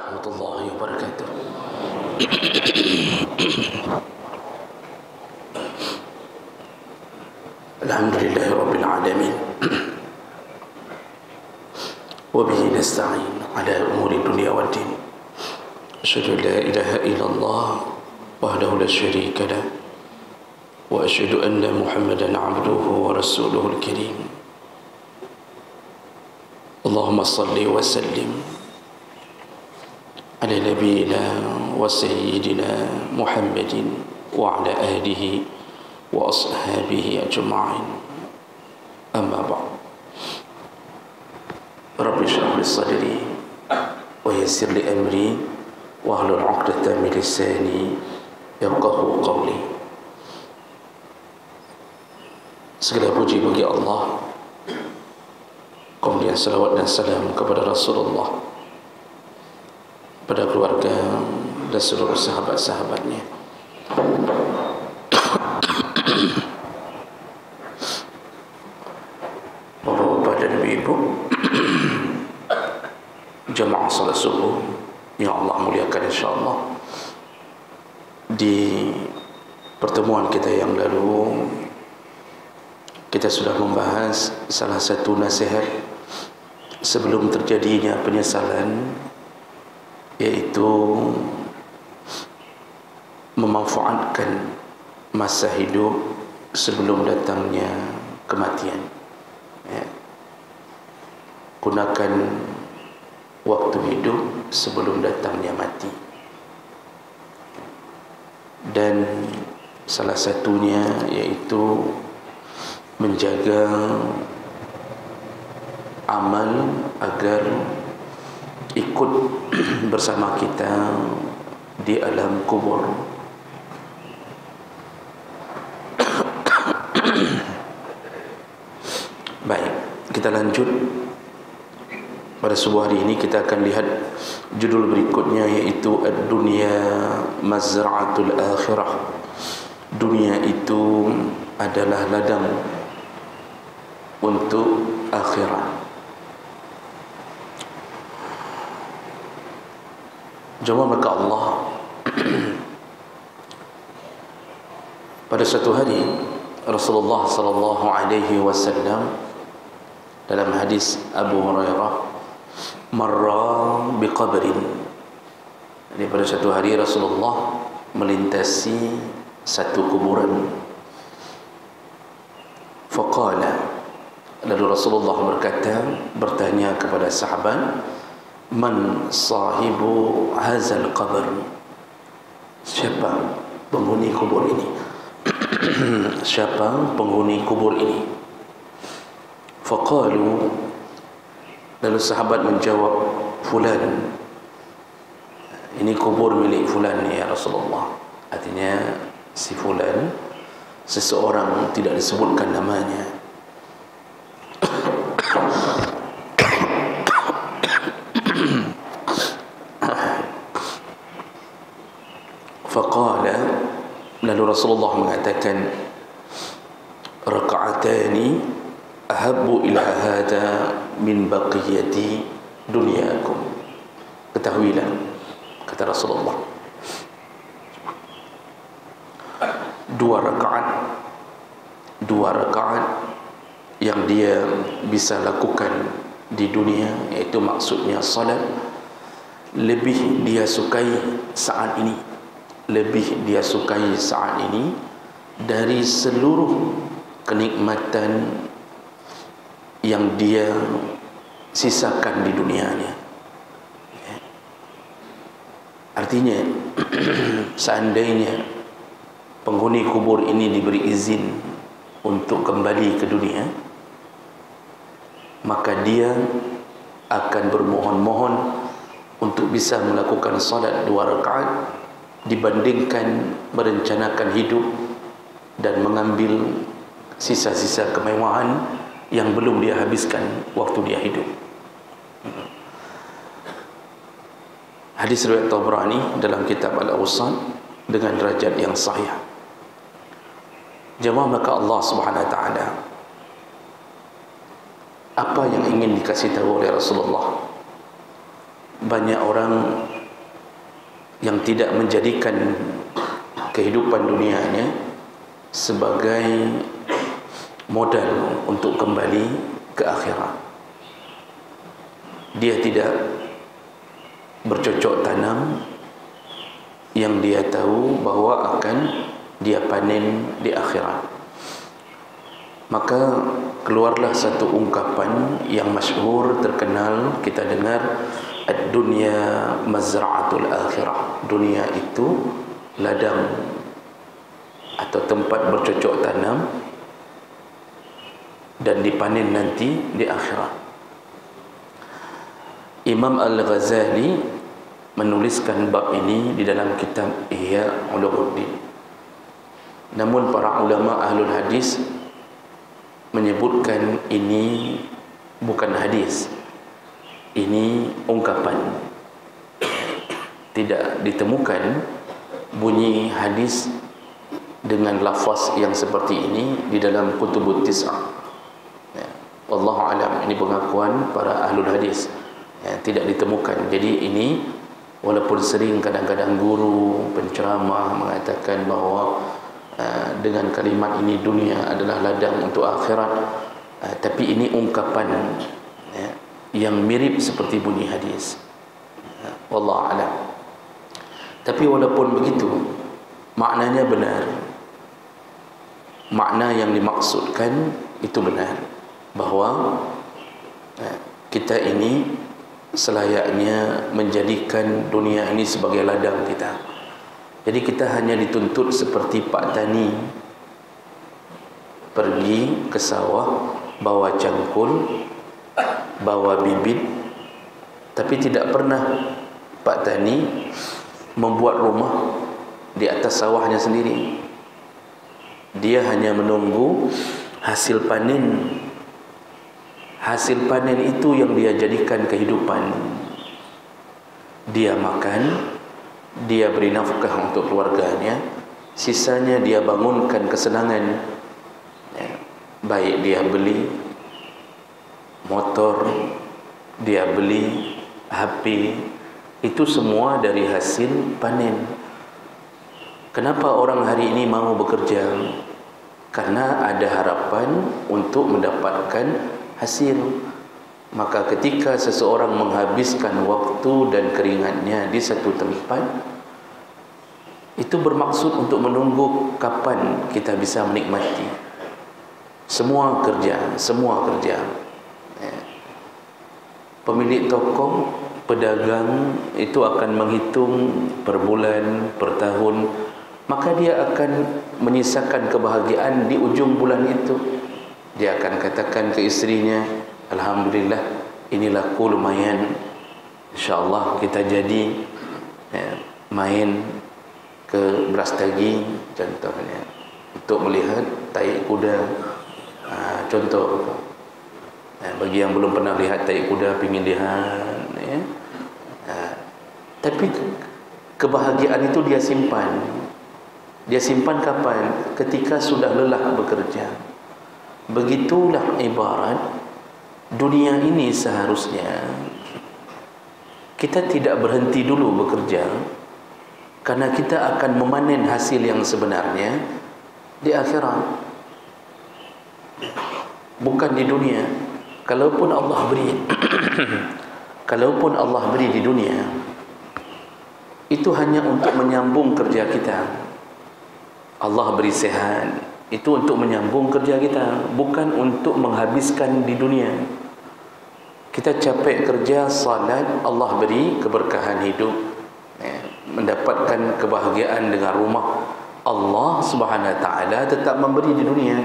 warahmatullahi wabarakatuh. Alhamdulillahi rabbil alamin. Wa bihi nasta'in ala umuri dunya wad din. Asyhadu an la ilaha illallah wahdahu la syarika lah wa asyhadu anna Muhammadan 'abduhu wa rasuluhul karim. Allahumma salli wa sallim ala nabiyyina wa sayyidina Muhammadin wa ala alihi wa ashabihi ajma'in. Amma ba'd. Rabbi shrah li sadri wa yassir li amri wa hlul 'uqdatam min lisani yafqahu qawli. Segala puji bagi Allah, kemudian salawat dan salam kepada Rasulullah, pada keluarga dan seluruh sahabat-sahabatnya. Bapak-bapak dan ibu-ibu, jemaah salat subuh yang Allah muliakan insyaAllah. Di pertemuan kita yang lalu, kita sudah membahas salah satu nasihat sebelum terjadinya penyesalan, yaitu memanfaatkan masa hidup sebelum datangnya kematian. Gunakan waktu hidup sebelum datangnya mati. Dan salah satunya yaitu menjaga amal agar ikut bersama kita di alam kubur. Baik, kita lanjut. Pada sebuah hari ini kita akan lihat judul berikutnya, yaitu Ad-Dunya Mazra'atul Akhirah. Dunia itu adalah ladang untuk akhirat. Jemaah maka Allah, pada suatu hari Rasulullah sallallahu alaihi wasallam dalam hadis Abu Hurairah, marra biqabrin. Jadi pada suatu hari Rasulullah melintasi satu kuburan. Faqala, lalu Rasulullah bertanya kepada sahabat, man sahibu hazal qabr? Siapa penghuni kubur ini? Siapa penghuni kubur ini? Faqalu, lalu sahabat menjawab, fulan. Ini kubur milik fulan ya Rasulullah. Artinya si fulan, seseorang tidak disebutkan namanya. Faqala, lalu Rasulullah mengatakan, raka'atani ahabbu ila hada min baqiyati dunyakum. Ketahuilah, kata Rasulullah, dua rakaat yang dia bisa lakukan di dunia, yaitu maksudnya salat, lebih dia sukai saat ini, lebih dia sukai saat ini dari seluruh kenikmatan yang dia sisakan di dunianya. Artinya seandainya penghuni kubur ini diberi izin untuk kembali ke dunia, maka dia akan bermohon-mohon untuk bisa melakukan salat 2 rakaat dibandingkan merencanakan hidup dan mengambil sisa-sisa kemewahan yang belum dia habiskan waktu dia hidup. Hadis riwayat Tabrani dalam kitab Al-Awsat dengan derajat yang sahih. Jemaah maka Allah Subhanahu wa taala, apa yang ingin dikasih tahu oleh Rasulullah? Banyak orang yang tidak menjadikan kehidupan dunianya sebagai modal untuk kembali ke akhirat. Dia tidak bercocok tanam yang dia tahu bahawa akan dia panen di akhirat. Maka keluarlah satu ungkapan yang masyhur, terkenal, kita dengar, ad-dunya mazra'atul akhirah. Dunia itu ladang atau tempat bercocok tanam dan dipanen nanti di akhirat. Imam Al-Ghazali menuliskan bab ini di dalam kitab Ihya Ulumuddin. Namun para ulama ahlul hadis menyebutkan ini bukan hadis, ini ungkapan. Tidak ditemukan bunyi hadis dengan lafaz yang seperti ini di dalam kutubut tis'ah. Wallahu alam, ini pengakuan para ahlul hadis. Tidak ditemukan. Jadi ini walaupun sering kadang-kadang guru penceramah mengatakan bahawa dengan kalimat ini dunia adalah ladang untuk akhirat, tapi ini ungkapan yang mirip seperti bunyi hadis. Wallahu alam. Tapi walaupun begitu, maknanya benar. Makna yang dimaksudkan itu benar, bahawa kita ini selayaknya menjadikan dunia ini sebagai ladang kita. Jadi kita hanya dituntut seperti pak tani pergi ke sawah, bawa cangkul, bawa bibit, tapi tidak pernah pak tani membuat rumah di atas sawahnya sendiri. Dia hanya menunggu hasil panen. Hasil panen itu yang dia jadikan kehidupan. Dia makan, dia beri nafkah untuk keluarganya, sisanya dia bangunkan kesenangan. Baik dia beli motor, dia beli HP, itu semua dari hasil panen. Kenapa orang hari ini mau bekerja? Karena ada harapan untuk mendapatkan hasil. Maka ketika seseorang menghabiskan waktu dan keringatnya di satu tempat, itu bermaksud untuk menunggu kapan kita bisa menikmati. Semua kerja, semua kerja. Pemilik toko, pedagang itu akan menghitung per bulan, per tahun, maka dia akan menyisakan kebahagiaan di ujung bulan itu. Dia akan katakan ke isterinya, alhamdulillah, ini laku lumayan, insyaAllah kita jadi main ke Brastagi contohnya, untuk melihat taik kuda. Contoh, bagi yang belum pernah lihat taik kuda, pingin lihat, tapi kebahagiaan itu dia simpan. Dia simpan kapan? Ketika sudah lelah bekerja. Begitulah ibarat dunia ini. Seharusnya kita tidak berhenti dulu bekerja, karena kita akan memanen hasil yang sebenarnya di akhirat, bukan di dunia. Kalaupun Allah beri kalaupun Allah beri di dunia, itu hanya untuk menyambung kerja kita. Allah beri sehat, itu untuk menyambung kerja kita, bukan untuk menghabiskan di dunia. Kita capek kerja, salat, Allah beri keberkahan hidup, mendapatkan kebahagiaan dengan rumah. Allah Subhanahu Wa Taala tetap memberi di dunia.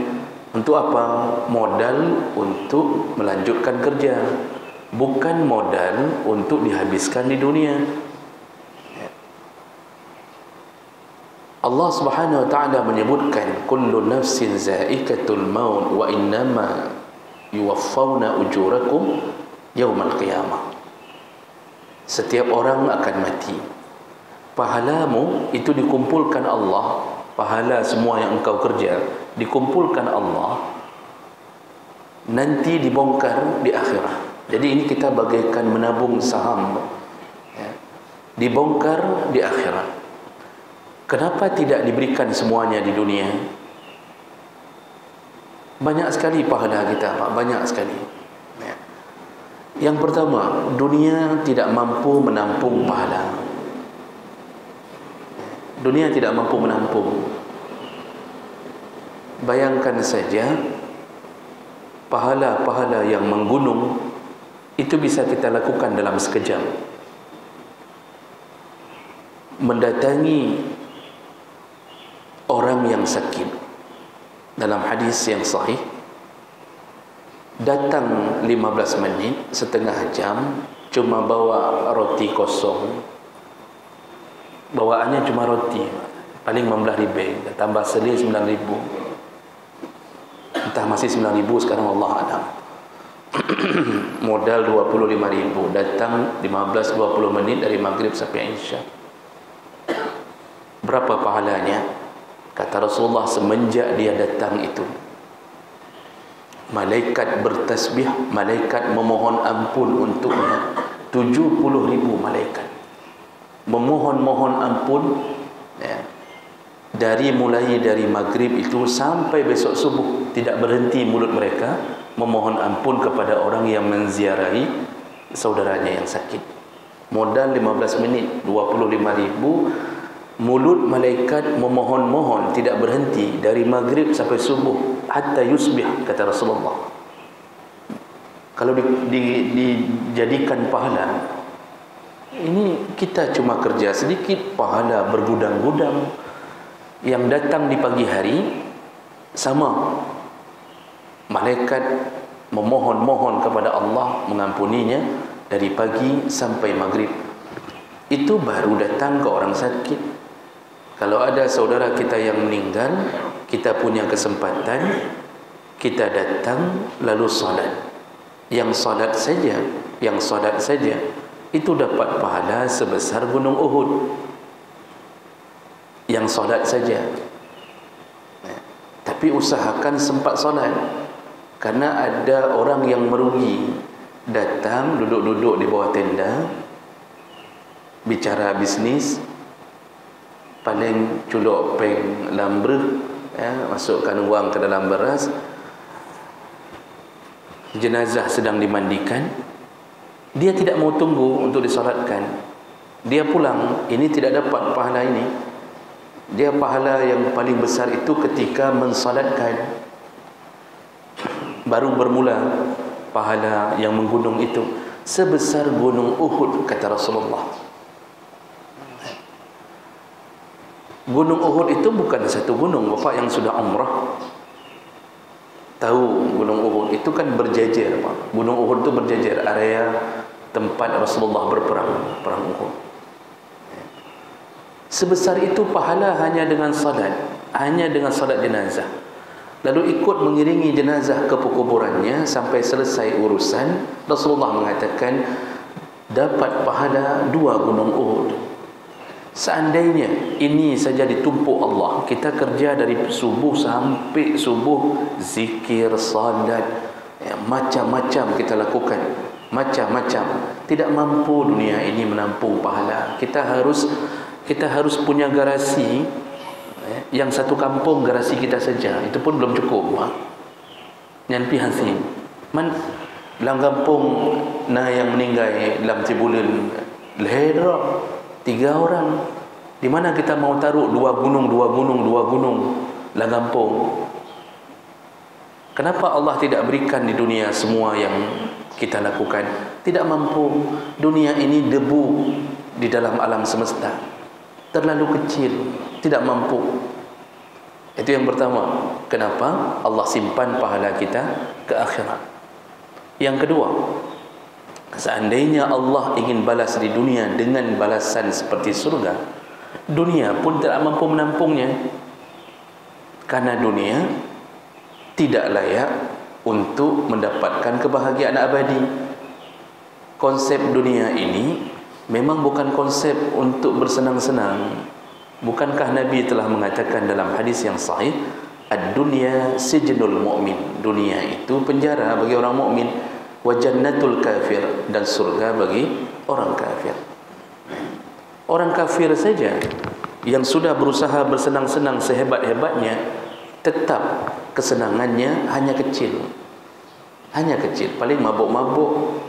Untuk apa? Modal untuk melanjutkan kerja, bukan modal untuk dihabiskan di dunia. Allah Subhanahu Wa Taala menyebutkan, kullu nafsin za'iqatul maut wa innama yuwaffawna ujurakum yaumal qiyamah. Setiap orang akan mati. Pahalamu itu dikumpulkan Allah, pahala semua yang engkau kerja dikumpulkan Allah, nanti dibongkar di akhirat. Jadi ini kita bagaikan menabung saham. dibongkar di akhirat. Kenapa tidak diberikan semuanya di dunia? Banyak sekali pahala kita, Pak, banyak sekali. Yang pertama, dunia tidak mampu menampung pahala. Dunia tidak mampu menampung. Bayangkan saja, pahala-pahala yang menggunung itu bisa kita lakukan dalam sekejap. Mendatangi orang yang sakit, dalam hadis yang sahih, datang 15 menit, setengah jam, cuma bawa roti kosong. Bawaannya cuma roti, paling 15 ribu, tambah selir 9 ribu. Entah masih 9 ribu sekarang, Allah alam. Modal 25 ribu, datang 15-20 menit dari maghrib sampai isya. Berapa pahalanya? Kata Rasulullah, semenjak dia datang itu, malaikat bertasbih, malaikat memohon ampun untuknya, 70 ribu malaikat memohon ampun, ya, mulai dari maghrib itu sampai besok subuh, tidak berhenti mulut mereka memohon ampun kepada orang yang menziarahi saudaranya yang sakit. Modal 15 menit, 25 ribu, mulut malaikat memohon tidak berhenti dari maghrib sampai subuh, hatta yusbih, kata Rasulullah. Kalau dijadikan pahala, ini kita cuma kerja sedikit, pahala bergudang-gudang. Yang datang di pagi hari sama, malaikat memohon kepada Allah mengampuninya dari pagi sampai maghrib. Itu baru datang ke orang sakit. Kalau ada saudara kita yang meninggal, kita punya kesempatan, kita datang lalu salat. Yang salat saja itu dapat pahala sebesar gunung Uhud. Yang salat saja. Tapi usahakan sempat salat, karena ada orang yang merugi, datang duduk-duduk di bawah tenda, bicara bisnis, paling culuk peng lambreh, masukkan wang ke dalam beras, jenazah sedang dimandikan, dia tidak mau tunggu untuk disolatkan, dia pulang. Ini tidak dapat pahala ini. Dia pahala yang paling besar itu ketika mensolatkan, baru bermula pahala yang menggunung itu sebesar gunung Uhud, kata Rasulullah. Gunung Uhud itu bukan satu gunung, Bapak yang sudah umrah tahu gunung Uhud itu kan berjajar, Pak. Gunung Uhud itu berjajar, area tempat Rasulullah berperang, perang Uhud. Sebesar itu pahala hanya dengan salat, jenazah. Lalu ikut mengiringi jenazah ke kuburannya sampai selesai urusan. Rasulullah mengatakan dapat pahala 2 gunung Uhud. Seandainya ini saja ditumpuk Allah, kita kerja dari subuh sampai subuh, zikir, salat, macam-macam kita lakukan, macam-macam, tidak mampu dunia ini menampung pahala. Kita harus punya garasi, yang satu kampung garasi kita saja, itu pun belum cukup. Nyan pi hasil man dalam kampung na yang meninggal dalam cibulan lehera 3 orang. Di mana kita mau taruh 2 gunung dalam kampung? Kenapa Allah tidak berikan di dunia semua yang kita lakukan? Tidak mampu. Dunia ini debu di dalam alam semesta, terlalu kecil, tidak mampu. Itu yang pertama, kenapa Allah simpan pahala kita ke akhirat. Yang kedua, seandainya Allah ingin balas di dunia dengan balasan seperti surga, dunia pun tidak mampu menampungnya, karena dunia tidak layak untuk mendapatkan kebahagiaan abadi. Konsep dunia ini memang bukan konsep untuk bersenang-senang. Bukankah Nabi telah mengatakan dalam hadis yang sahih, ad-dunya sijnul mu'min, dunia itu penjara bagi orang mukmin, wa jannatul kafir, dan surga bagi orang kafir. Orang kafir saja yang sudah berusaha bersenang-senang sehebat-hebatnya, tetap kesenangannya hanya kecil. Hanya kecil, paling mabuk-mabuk,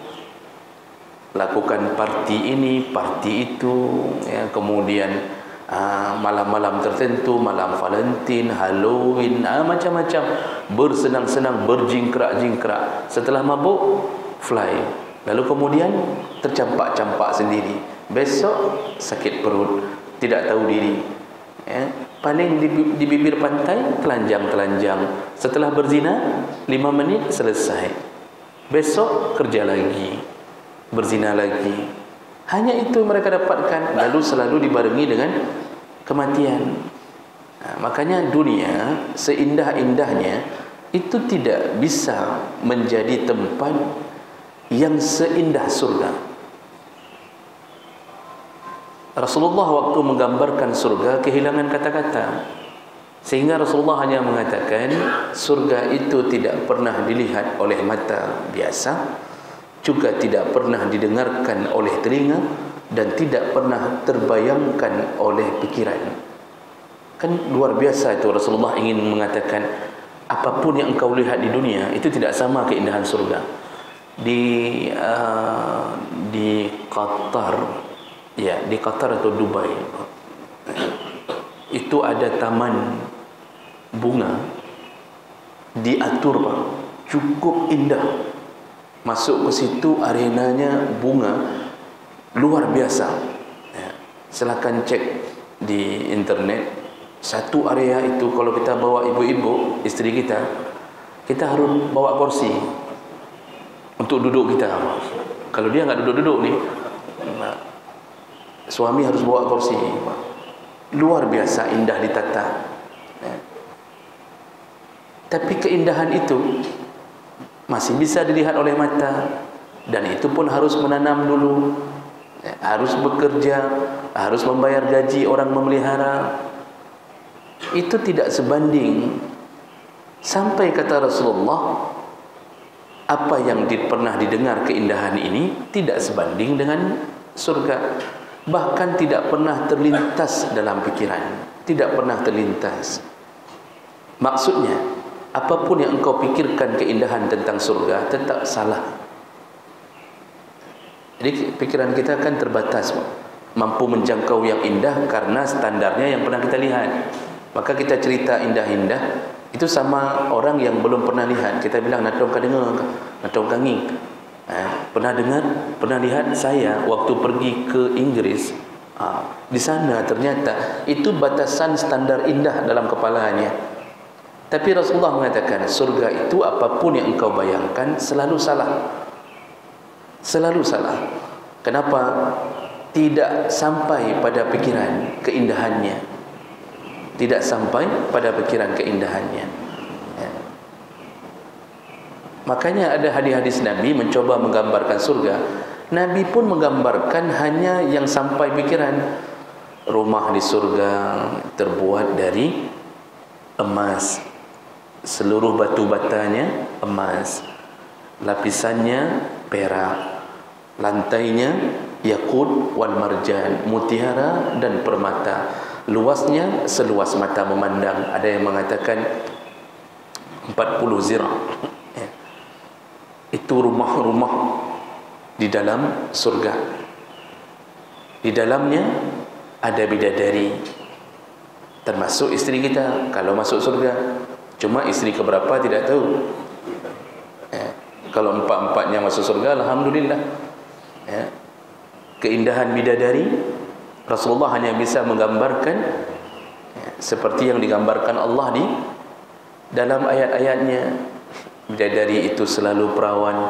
lakukan parti ini, parti itu, ya, kemudian malam-malam tertentu, malam Valentine, Halloween, macam-macam, bersenang-senang, berjingkrak-jingkrak. Setelah mabuk, fly. Lalu kemudian tercampak-campak sendiri. Besok sakit perut, tidak tahu diri, ya. Paling di bibir pantai telanjang-telanjang. Setelah berzina 5 menit selesai. Besok kerja lagi, berzina lagi. Hanya itu mereka dapatkan. Lalu selalu dibarengi dengan kematian. Makanya dunia seindah-indahnya itu tidak bisa menjadi tempat yang seindah surga. Rasulullah waktu menggambarkan surga kehilangan kata-kata, sehingga Rasulullah hanya mengatakan surga itu tidak pernah dilihat oleh mata biasa, juga tidak pernah didengarkan oleh telinga, dan tidak pernah terbayangkan oleh pikiran. Kan luar biasa itu. Rasulullah ingin mengatakan apapun yang engkau lihat di dunia itu tidak sama keindahan surga. Di Qatar, ya, di Qatar atau Dubai, itu ada taman bunga diatur, Pak, cukup indah. Masuk ke situ, arenanya bunga luar biasa, ya. Silakan cek di internet. Satu area itu kalau kita bawa ibu-ibu, istri kita harus bawa kursi untuk duduk kita. Kalau dia nggak duduk-duduk nih, suami harus bawa kursi. Luar biasa indah ditata, ya. Tapi keindahan itu masih bisa dilihat oleh mata, dan itu pun harus menanam dulu, ya, harus bekerja, harus membayar gaji orang memelihara. Itu tidak sebanding. Sampai kata Rasulullah, apa yang pernah didengar keindahan ini tidak sebanding dengan surga. Bahkan tidak pernah terlintas dalam pikiran, tidak pernah terlintas. Maksudnya, apapun yang engkau pikirkan keindahan tentang surga tetap salah. Jadi pikiran kita kan terbatas, mampu menjangkau yang indah karena standarnya yang pernah kita lihat. Maka kita cerita indah-indah itu sama orang yang belum pernah lihat. Kita bilang, "Natong ka dengar, natong ka nging." Pernah dengar, pernah lihat saya waktu pergi ke Inggris. Di sana ternyata itu batasan standar indah dalam kepalanya. Tapi Rasulullah mengatakan surga itu apapun yang engkau bayangkan selalu salah. Selalu salah. Kenapa? Tidak sampai pada pikiran keindahannya. Tidak sampai pada pikiran keindahannya, ya. Makanya ada hadis-hadis Nabi mencoba menggambarkan surga. Nabi pun menggambarkan hanya yang sampai pikiran. Rumah di surga terbuat dari emas, seluruh batu batanya emas, lapisannya perak, lantainya yakut wal marjan, mutiara dan permata. Luasnya seluas mata memandang. Ada yang mengatakan 40 zira, ya. Itu rumah-rumah di dalam surga. Di dalamnya ada bidadari, termasuk istri kita kalau masuk surga. Cuma istri keberapa tidak tahu, ya. Kalau empat-empatnya masuk surga, alhamdulillah, ya. Keindahan bidadari Rasulullah hanya bisa menggambarkan, ya, seperti yang digambarkan Allah di dalam ayat-ayatnya. Bidadari itu selalu perawan,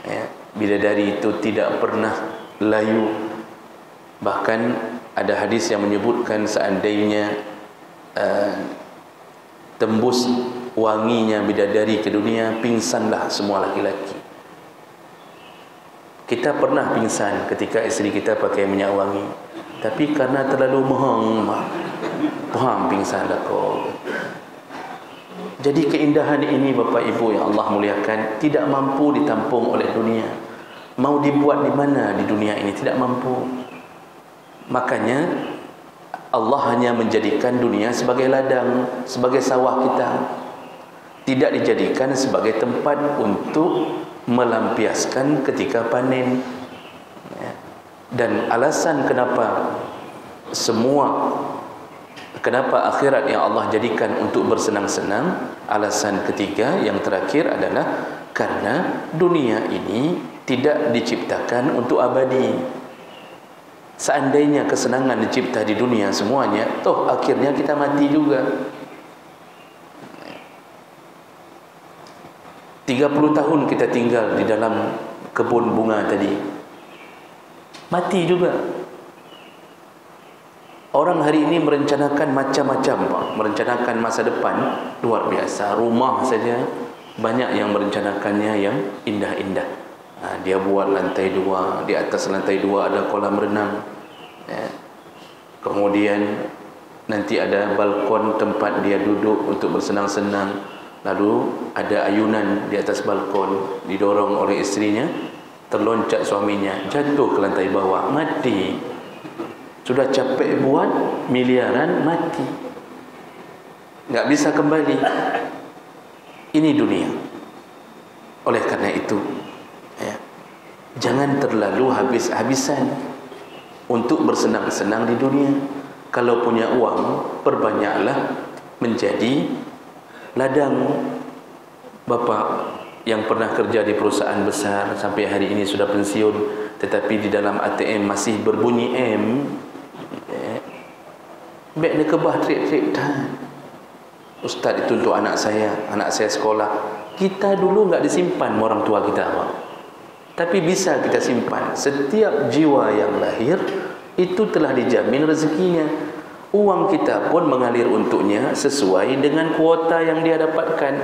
ya. Bidadari itu tidak pernah layu. Bahkan ada hadis yang menyebutkan seandainya tembus wanginya bidadari ke dunia, pingsanlah semua laki-laki. Kita pernah pingsan ketika istri kita pakai minyak wangi, tapi karena terlalu mohon pingsan dah kau. Jadi keindahan ini Bapak Ibu yang Allah muliakan tidak mampu ditampung oleh dunia. Mau dibuat di mana di dunia ini tidak mampu. Makanya Allah hanya menjadikan dunia sebagai ladang, sebagai sawah kita, tidak dijadikan sebagai tempat untuk melampiaskan ketika panen. Dan alasan kenapa akhirat yang Allah jadikan untuk bersenang-senang, alasan ketiga yang terakhir adalah karena dunia ini tidak diciptakan untuk abadi. Seandainya kesenangan dicipta di dunia semuanya, toh akhirnya kita mati juga. 30 tahun kita tinggal di dalam kebun bunga tadi, mati juga. Orang hari ini merencanakan macam-macam, Pak. Merencanakan masa depan luar biasa. Rumah saja banyak yang merencanakannya yang indah-indah. Dia buat lantai 2, di atas lantai 2 ada kolam renang, kemudian nanti ada balkon tempat dia duduk untuk bersenang-senang, lalu ada ayunan di atas balkon, didorong oleh istrinya, terloncat suaminya, jatuh ke lantai bawah, mati. Sudah capek buat miliaran, mati, nggak bisa kembali. Ini dunia. Oleh karena itu, jangan terlalu habis-habisan untuk bersenang-senang di dunia. Kalau punya uang, perbanyaklah menjadi ladang. Bapak yang pernah kerja di perusahaan besar sampai hari ini sudah pensiun, tetapi di dalam ATM masih berbunyi M, beg dia kebah trik-trik. Ustaz, itu untuk anak saya sekolah. Kita dulu nggak disimpan orang tua kita, Pak. Tapi bisa kita simpan. Setiap jiwa yang lahir itu telah dijamin rezekinya. Uang kita pun mengalir untuknya sesuai dengan kuota yang dia dapatkan.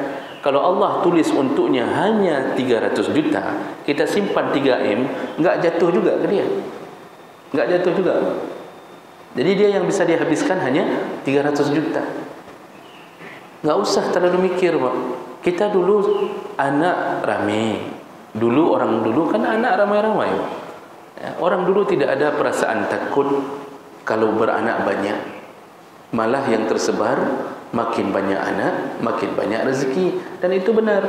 Kalau Allah tulis untuknya hanya 300 juta, kita simpan 3M, nggak jatuh juga ke dia. Nggak jatuh juga. Jadi dia yang bisa dihabiskan hanya 300 juta. Nggak usah terlalu mikir, Pak. Kita dulu anak rame. Orang dulu kan anak ramai-ramai. Orang dulu tidak ada perasaan takut kalau beranak banyak. Malah yang tersebar, makin banyak anak, makin banyak rezeki. Dan itu benar.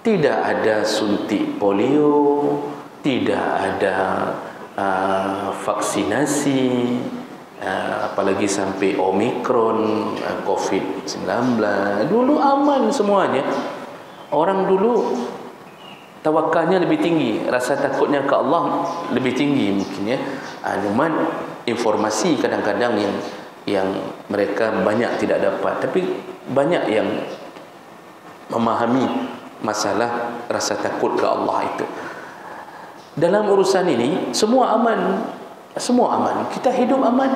Tidak ada suntik polio, tidak ada vaksinasi, apalagi sampai Omikron, COVID-19. Dulu aman semuanya. Orang dulu tawakalnya lebih tinggi, rasa takutnya ke Allah lebih tinggi mungkin, ya. Cuman informasi kadang-kadang yang mereka banyak tidak dapat, tapi banyak yang memahami masalah rasa takut ke Allah itu. Dalam urusan ini semua aman, kita hidup aman.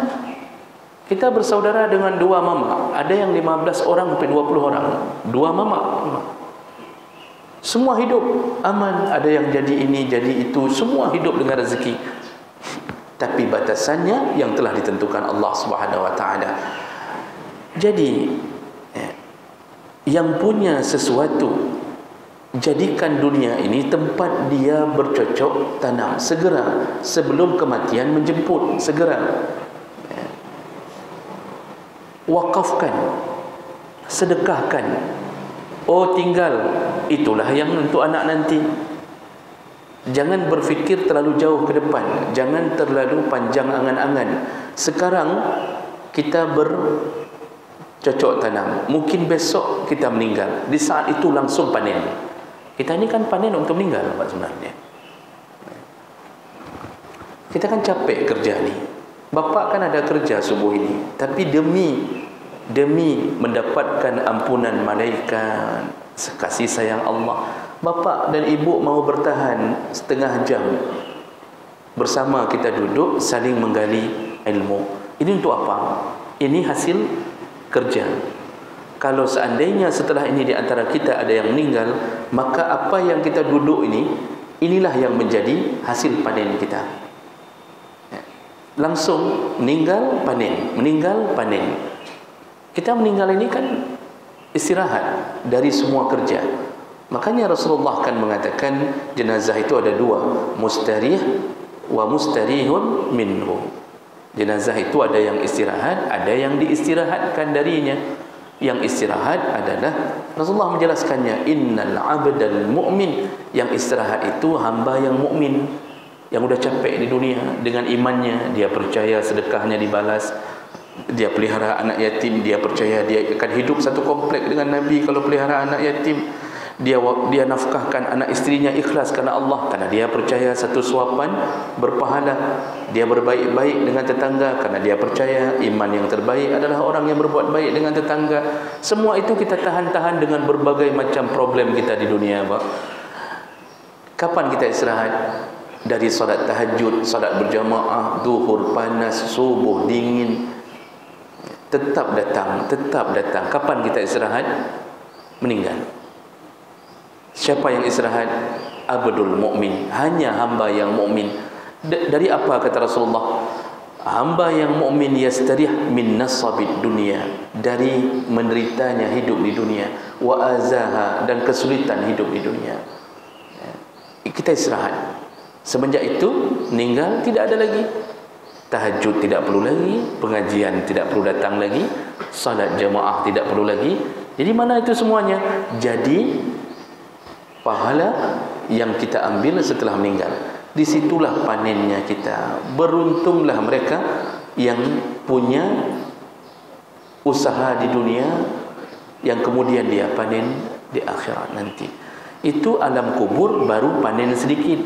Kita bersaudara dengan 2 mama, ada yang 15 orang sampai 20 orang, 2 mama. Semua hidup aman, ada yang jadi ini, jadi itu, semua hidup dengan rezeki. Tapi batasannya yang telah ditentukan Allah Subhanahu wa taala. Jadi yang punya sesuatu, jadikan dunia ini tempat dia bercocok tanam segera sebelum kematian menjemput, segera. Wakafkan, sedekahkan. Oh, tinggal, itulah yang untuk anak nanti. Jangan berfikir terlalu jauh ke depan, jangan terlalu panjang angan-angan. Sekarang kita bercocok tanam, mungkin besok kita meninggal, di saat itu langsung panen. Kita ini kan panen untuk meninggal, Pak, sebenarnya. Kita kan capek kerja ni. Bapak kan ada kerja subuh ini, tapi demi mendapatkan ampunan malaikat, kasih sayang Allah, bapa dan ibu mau bertahan setengah jam bersama kita duduk saling menggali ilmu. Ini untuk apa? Ini hasil kerja. Kalau seandainya setelah ini di antara kita ada yang meninggal, maka apa yang kita duduk ini, inilah yang menjadi hasil panen kita. Langsung meninggal panen, meninggal panen. Kita meninggal ini kan istirahat dari semua kerja. Makanya Rasulullah kan mengatakan jenazah itu ada 2, mustarih wa mustarihun minhu. Jenazah itu ada yang istirahat, ada yang diistirahatkan darinya. Yang istirahat adalah Rasulullah menjelaskannya, innal abdal mu'min, yang istirahat itu hamba yang mukmin, yang udah capek di dunia dengan imannya, dia percaya sedekahnya dibalas, dia pelihara anak yatim, dia percaya dia akan hidup satu komplek dengan Nabi kalau pelihara anak yatim, dia nafkahkan anak istrinya ikhlas kerana Allah, kerana dia percaya satu suapan berpahala, dia berbaik-baik dengan tetangga kerana dia percaya iman yang terbaik adalah orang yang berbuat baik dengan tetangga. Semua itu kita tahan-tahan dengan berbagai macam problem kita di dunia, Pak. Kapan kita istirahat? Dari solat tahajud, solat berjamaah, zuhur panas, subuh dingin, tetap datang. Kapan kita istirahat? Meninggal. Siapa yang istirahat? Abdul mukmin, hanya hamba yang mukmin. Dari apa kata Rasulullah? Hamba yang mukmin yastarih min nasabid dunia, dari menderitanya hidup di dunia, wa azaha, dan kesulitan hidup di dunia. Kita istirahat. Semenjak itu meninggal, tidak ada lagi. Tahajud tidak perlu lagi, pengajian tidak perlu datang lagi, salat jamaah tidak perlu lagi. Jadi mana itu semuanya? Jadi pahala yang kita ambil setelah meninggal, disitulah panennya kita. Beruntunglah mereka yang punya usaha di dunia yang kemudian dia panen di akhirat nanti. Itu alam kubur baru panen sedikit,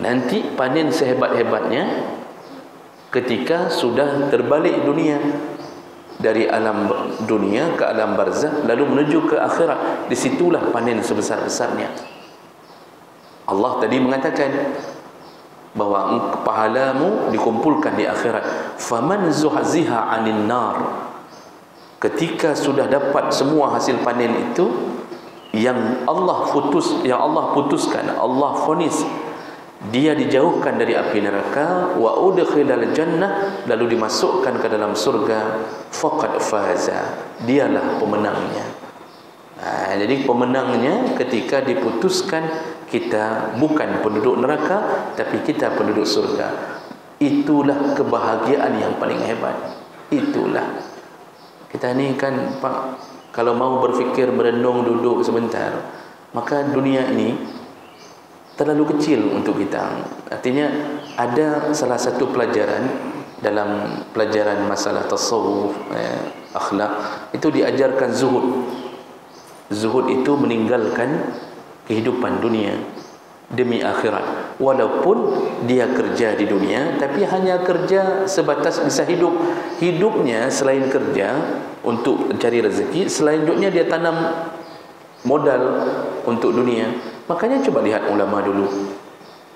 nanti panen sehebat-hebatnya ketika sudah terbalik dunia, dari alam dunia ke alam barzakh lalu menuju ke akhirat. Disitulah panen sebesar-besarnya. Allah tadi mengatakan bahawa pahalamu dikumpulkan di akhirat. Faman zuhziha 'anil nar, ketika sudah dapat semua hasil panen itu yang Allah putuskan, Allah vonis, dia dijauhkan dari api neraka, wa udkhilal jannah, lalu dimasukkan ke dalam surga, faqad faza, dialah pemenangnya. Jadi pemenangnya ketika diputuskan kita bukan penduduk neraka tapi kita penduduk surga. Itulah kebahagiaan yang paling hebat. Itulah. Kita ni kan Pak, kalau mau berfikir, merenung, duduk sebentar, maka dunia ini terlalu kecil untuk kita. Artinya ada salah satu pelajaran dalam pelajaran masalah tasawuf, akhlak, itu diajarkan zuhud. Zuhud itu meninggalkan kehidupan dunia demi akhirat. Walaupun dia kerja di dunia, tapi hanya kerja sebatas bisa hidup. Hidupnya selain kerja untuk cari rezeki, selanjutnya dia tanam modal untuk dunia. Makanya coba lihat ulama dulu,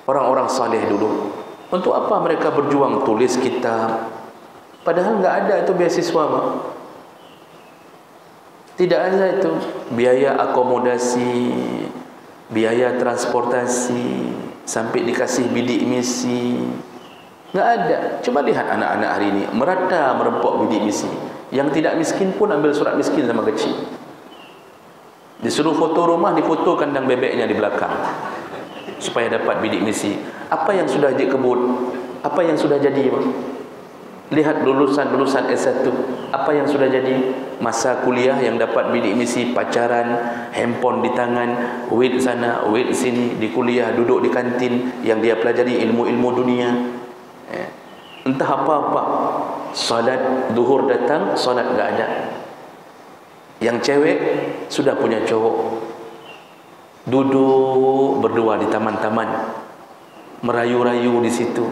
orang-orang saleh dulu, untuk apa mereka berjuang tulis kitab, padahal enggak ada itu beasiswa, Pak. Tidak ada itu biaya akomodasi, biaya transportasi, sampai dikasih bidik misi, enggak ada. Coba lihat anak-anak hari ini merata merempok bidik misi. Yang tidak miskin pun ambil surat miskin sama kecil. Disuruh foto rumah, difoto kandang bebeknya di belakang supaya dapat bidik misi. Apa yang sudah kebut? Apa yang sudah jadi? Lihat lulusan-lulusan S1, apa yang sudah jadi? Masa kuliah yang dapat bidik misi, pacaran, handphone di tangan, wait sana, wait sini, di kuliah, duduk di kantin, yang dia pelajari ilmu-ilmu dunia. Entah apa-apa. Salat duhur datang, salat enggak ada. Yang cewek sudah punya cowok, duduk berdua di taman-taman, merayu-rayu di situ.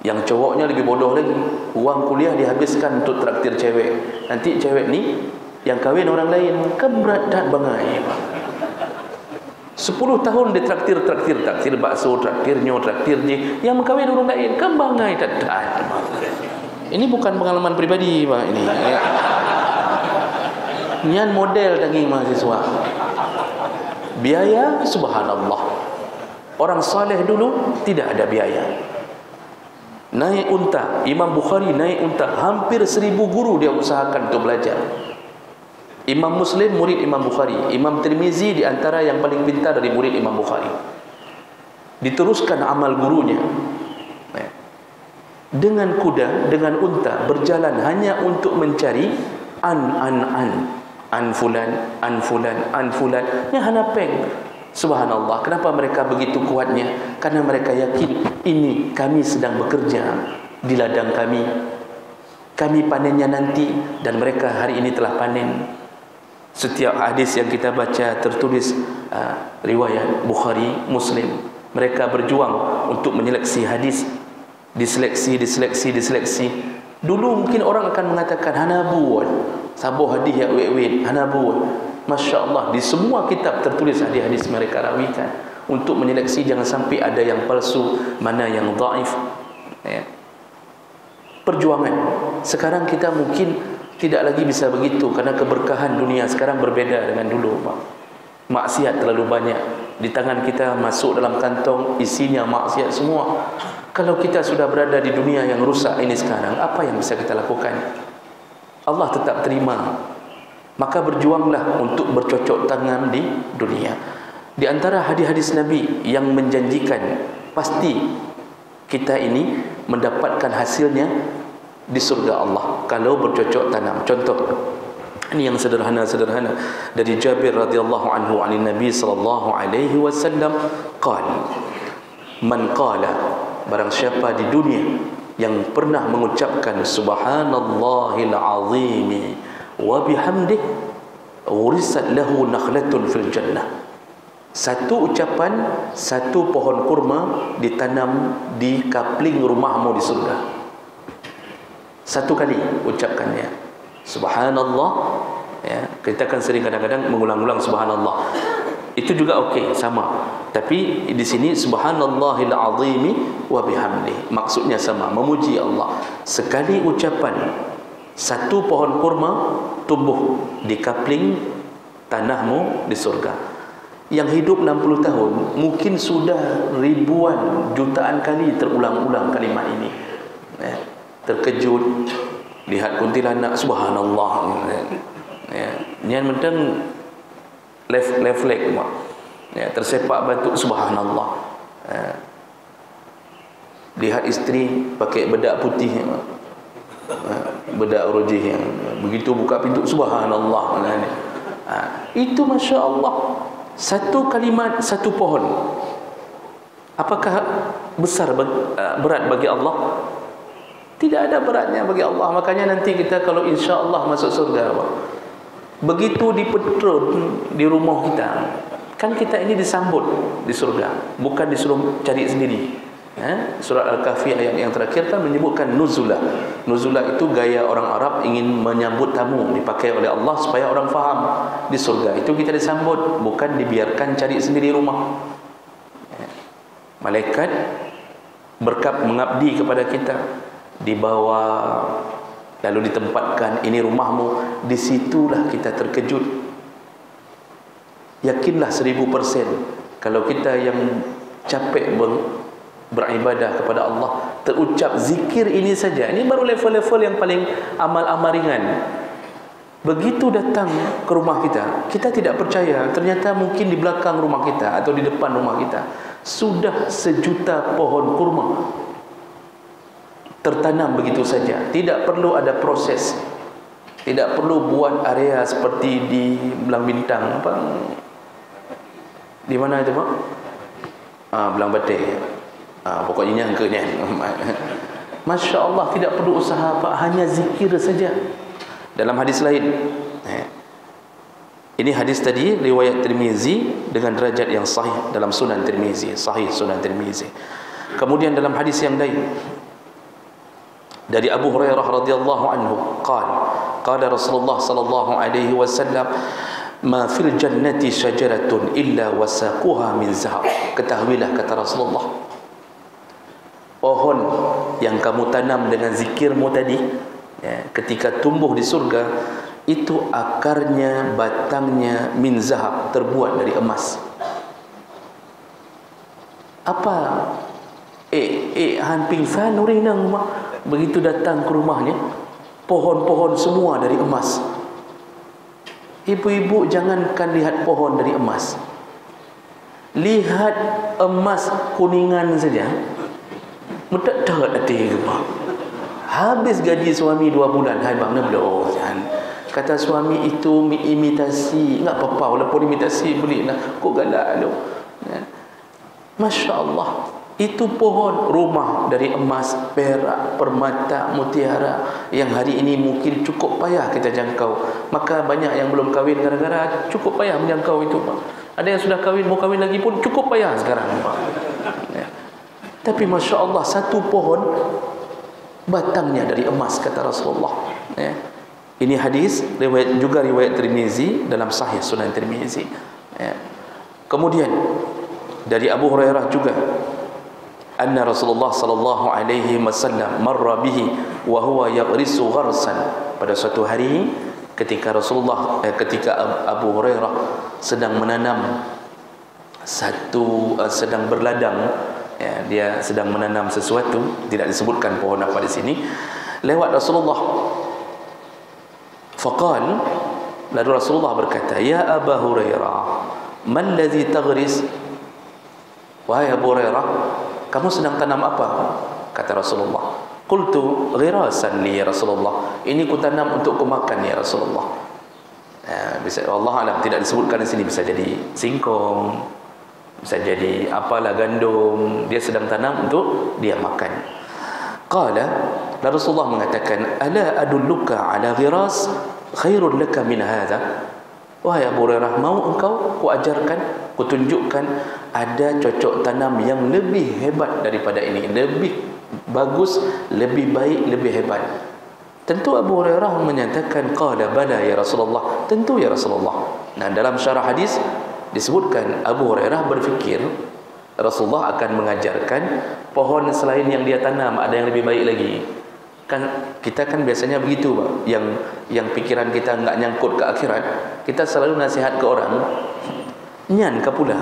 Yang cowoknya lebih bodoh lagi, uang kuliah dihabiskan untuk traktir cewek. Nanti cewek ni yang kahwin orang lain, kan berat dan bangai. 10 tahun dia traktir bakso, traktir nyo, traktir ni, yang kahwin orang lain, kan bangai tak. Ini bukan pengalaman pribadi, Pak, ini. Nian model daging mahasiswa. Biaya, subhanallah. Orang saleh dulu tidak ada biaya. Naik unta, Imam Bukhari naik unta, hampir 1000 guru dia usahakan untuk belajar. Imam Muslim murid Imam Bukhari, Imam Tirmizi di antara yang paling pintar dari murid Imam Bukhari. Diteruskan amal gurunya. dengan kuda, dengan unta, berjalan hanya untuk mencari an fulan, an fulan, an fulan. Yang hanapeng. Subhanallah, kenapa mereka begitu kuatnya? Karena mereka yakin ini kami sedang bekerja di ladang kami panennya nanti, dan mereka hari ini telah panen. Setiap hadis yang kita baca tertulis riwayat Bukhari, Muslim. Mereka berjuang untuk menyeleksi hadis, diseleksi. Dulu mungkin orang akan mengatakan hanabuan, sabuh hadis yang wet hanabuan. Masya Allah, di semua kitab tertulis hadis-hadis mereka rawikan untuk menyeleksi jangan sampai ada yang palsu, mana yang dhaif. Ya. Perjuangan. Sekarang kita mungkin tidak lagi bisa begitu karena keberkahan dunia sekarang berbeda dengan dulu, Pak. Maksiat terlalu banyak di tangan kita, masuk dalam kantong isinya maksiat semua. Kalau kita sudah berada di dunia yang rusak ini sekarang, apa yang bisa kita lakukan? Allah tetap terima. Maka berjuanglah untuk bercocok tangan di dunia. Di antara hadis-hadis Nabi yang menjanjikan pasti kita ini mendapatkan hasilnya di surga Allah kalau bercocok tanam. Contoh, ini yang sederhana dari Jabir radhiyallahu anhu anin Nabi sallallahu alaihi wasallam qala, man qala, barang siapa di dunia yang pernah mengucapkan subhanallahil azim wa bihamdih urisat lahu nakhlatun fil jannah. Satu ucapan, satu pohon kurma ditanam di kapling rumahmu di surga. Satu kali ucapkannya subhanallah, ya, kita kan sering kadang-kadang mengulang-ulang subhanallah. Itu juga okey, sama. Tapi di sini subhanallahil azimi wa bihamdi. Maksudnya sama, memuji Allah. Sekali ucapan, satu pohon kurma tumbuh di kapling tanahmu di surga. Yang hidup 60 tahun mungkin sudah ribuan, jutaan kali terulang-ulang kalimat ini. Ya, terkejut lihat kuntilanak subhanallah. Ya, yang penting left leg, ya, tersepak batuk subhanallah. Ya, lihat isteri pakai bedak putih, bedak rojih yang begitu buka pintu subhanallah. Itu masya Allah. Satu kalimat, satu pohon. Apakah besar berat bagi Allah? Tidak ada beratnya bagi Allah. Makanya nanti kita kalau insya Allah masuk surga, begitu dipedrut di rumah kita, kan kita ini disambut di surga, bukan disuruh cari sendiri. Surat Al-Kahfi ayat yang terakhir kan menyebutkan nuzula. Nuzula itu gaya orang Arab ingin menyambut tamu, dipakai oleh Allah supaya orang faham. Di surga itu kita disambut, bukan dibiarkan cari sendiri rumah. Malaikat berkap mengabdi kepada kita, dibawa lalu ditempatkan, ini rumahmu. Disitulah kita terkejut. Yakinlah 1000% kalau kita yang capek beribadah kepada Allah, terucap zikir ini saja, ini baru level-level yang paling amal-amal ringan. Begitu datang ke rumah kita, kita tidak percaya, ternyata mungkin di belakang rumah kita atau di depan rumah kita sudah 1 juta pohon kurma tertanam begitu saja. Tidak perlu ada proses, tidak perlu buat area seperti di Belang Bintang, apa, di mana itu Pak? Belang Batik. Pokoknya nyangkanya. Masya Allah, tidak perlu usaha Pak, hanya zikir saja. Dalam hadis lain, ini hadis tadi riwayat Tirmizi dengan derajat yang sahih dalam Sunan Tirmizi, sahih Sunan Tirmizi. Kemudian dalam hadis yang lain dari Abu Hurairah radhiyallahu anhu qala Rasulullah sallallahu alaihi wasallam, ma fil jannati syajaratun illa wasaquha min zahab. Ketahuilah, kata Rasulullah, pohon yang kamu tanam dengan zikirmu tadi, ya, ketika tumbuh di surga itu akarnya, batangnya min zahab, terbuat dari emas. Apa? Han pingsan nurinang, begitu datang ke rumahnya, pohon-pohon semua dari emas. Ibu-ibu jangankan lihat pohon dari emas, lihat emas kuningan saja Mudah-dah hati ke bang. Habis gaji suami 2 bulan. Hai bang, nak belum? Kata suami itu imitasi. Enggak apa-apa, walaupun imitasi boleh lah. Kok galak tu. Masya Allah. Itu pohon rumah dari emas, perak, permata, mutiara yang hari ini mungkin cukup payah kita jangkau. Maka banyak yang belum kahwin gara-gara cukup payah menjangkau itu, Pak. Ada yang sudah kahwin, mau kahwin lagi pun cukup payah sekarang, Pak. Ya. Tapi Masya Allah, satu pohon batangnya dari emas, kata Rasulullah. Ya. Ini hadis juga riwayat Tirmizi dalam Sahih Sunan Tirmizi. Ya. Kemudian dari Abu Hurairah juga, anna Rasulullah sallallahu alaihi wasallam marra bihi wa huwa yaghrisu gharsan. Pada suatu hari ketika ketika Abu Hurairah sedang menanam sedang berladang, ya, dia sedang menanam sesuatu, tidak disebutkan pohon apa di sini, lewat Rasulullah. Faqal, lalu Rasulullah berkata, ya Abu Hurairah, man ladzi taghris? Wahai Abu Hurairah, kamu sedang tanam apa? Kata Rasulullah. Qultu ghirasan li ya Rasulullah. Ini ku tanam untuk ku makan ya Rasulullah. Bisa Allah alam, tidak disebutkan di sini, bisa jadi singkong, bisa jadi apalah, gandum. Dia sedang tanam untuk dia makan. Qala, Rasulullah mengatakan, ala adulluka ala ghiras khairun laka min hadha? Wahai Abu Hurairah, mau engkau ku ajarkan, ku tunjukkan ada cocok tanam yang lebih hebat daripada ini, lebih bagus, lebih baik, lebih hebat. Tentu Abu Hurairah menyatakan, qala bala ya Rasulullah, tentu ya Rasulullah. Nah, dalam syarah hadis disebutkan Abu Hurairah berfikir Rasulullah akan mengajarkan pohon selain yang dia tanam ada yang lebih baik lagi. Kan kita kan biasanya begitu, Pak. Yang pikiran kita enggak nyangkut ke akhirat, kita selalu nasihat ke orang, nyan ka pula.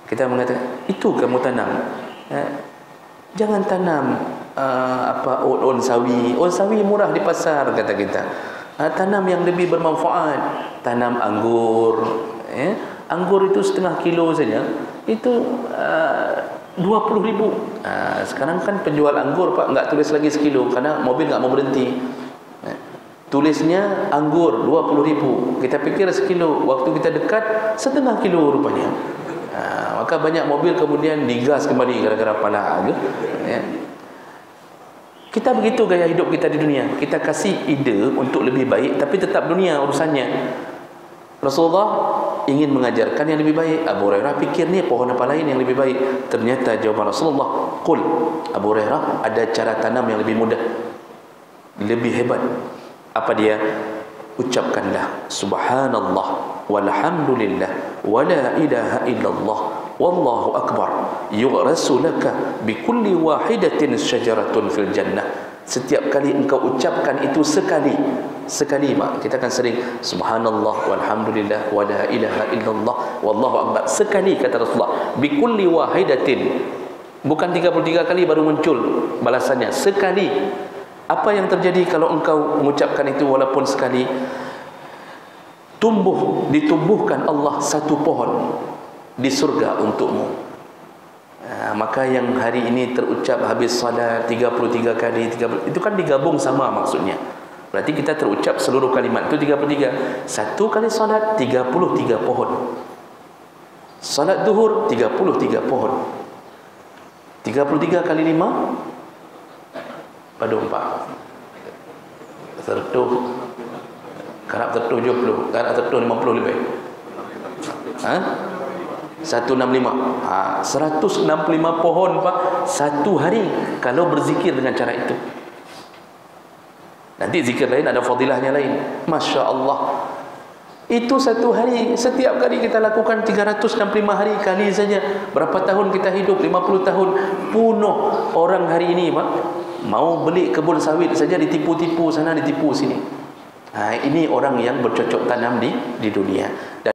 Kita mengatakan, itu kamu tanam. Jangan tanam on sawi. On sawi murah di pasar, kata kita. Tanam yang lebih bermanfaat. Tanam anggur. Anggur itu 0,5 kilo saja, itu 20.000. Sekarang kan penjual anggur, Pak, enggak tulis lagi sekilo karena mobil enggak mau berhenti. Tulisnya anggur 20.000. Kita pikir sekilo, waktu kita dekat 0,5 kilo rupanya. Maka banyak mobil kemudian digas kembali gara-gara pala. Ya. Kita begitu gaya hidup kita di dunia. Kita kasih ide untuk lebih baik, tapi tetap dunia urusannya. Rasulullah ingin mengajarkan yang lebih baik. Abu Hurairah pikir ni pohon apa lain yang lebih baik. Ternyata jawaban Rasulullah, qul, Abu Hurairah, ada cara tanam yang lebih mudah, lebih hebat. Apa dia? Ucapkanlah subhanallah walhamdulillah wala ilaha illallah wallahu akbar yughrasu laka bikulli wahidatin syajaratun fil jannah. Setiap kali engkau ucapkan itu sekali, Mak, kita kan sering subhanallah walhamdulillah wala ilaha illallah wallahu akbar, sekali, kata Rasulullah, bikulli wahidatin, bukan 33 kali baru muncul balasannya, sekali. Apa yang terjadi kalau engkau mengucapkan itu walaupun sekali? Ditumbuhkan Allah satu pohon di surga untukmu. Maka yang hari ini terucap habis salat 33 kali, 30, itu kan digabung sama maksudnya. Berarti kita terucap seluruh kalimat itu 33. Satu kali salat 33 pohon. Salat zuhur 33 pohon. 33 kali 5 pada 4. Tertuh kerap tertuh 70, kerap tertuh 50 lebih. 165. 165 pohon, Pak, satu hari kalau berzikir dengan cara itu. Nanti zikir lain ada fadilahnya lain. Masya Allah. Itu satu hari, setiap kali kita lakukan 365 hari kali saja. Berapa tahun kita hidup? 50 tahun. Punuh orang hari ini, Pak, mau beli kebun sawit saja ditipu-tipu sana, ditipu sini. Ini orang yang bercocok tanam di dunia.